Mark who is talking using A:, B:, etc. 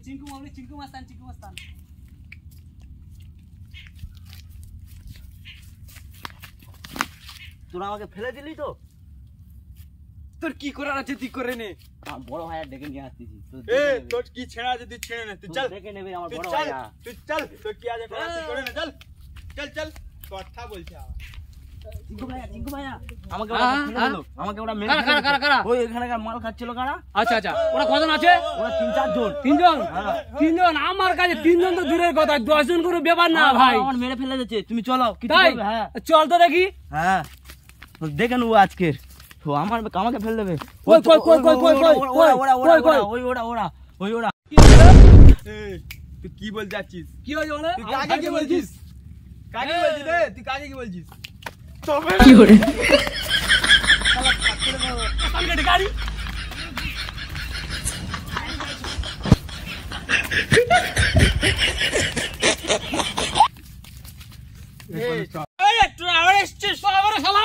A: চিঙ্কু মাস্তান
B: তোরা আমাকে ফেলে দিলি তো
A: তোর কি করার আছে তুই করে নে
B: বড় ভাইয়া ডেকে নিয়ে আসতেছি
A: তোর কি ছেড়া আছে তুই ছেড়ে নে তুই চল
B: ডেকে নেবে আমার বড়
A: চল
B: ভাইয়া
A: তুই চল তোর কি আছে করার তুই করে নে চল কথা বলছে
B: চিঙ্কু ভাইয়া আমাকে ওরা ফেলে দিল আমাকে ওরা মেরে কারা ওই এখানকার মাল খাচ্ছিল কারা
C: আচ্ছা ওরা কজন আছে
B: ওরা 3-4 জন
C: তিনজন আমার কাছে তিনজন তো দূরের কথা 10 জন করে ব্যাপার না ভাই
B: আমার মেরে ফেলে দিয়েছে তুমি চলো কিছু
C: তাই
B: করবে হ্যাঁ
C: চল তো দেখি
B: হ্যাঁ দেখে নেবো আজকের তো আমাকে ফেলে দেবে ওরা
A: তুই কি বল যাচ্ছিস
C: কি হয়েছে বলে
A: তুই কাকে কি বলছিস রে তুই কাকে কি বলছিস
C: কি করে গাড়ি তুই আবার এসছিস আবার শালা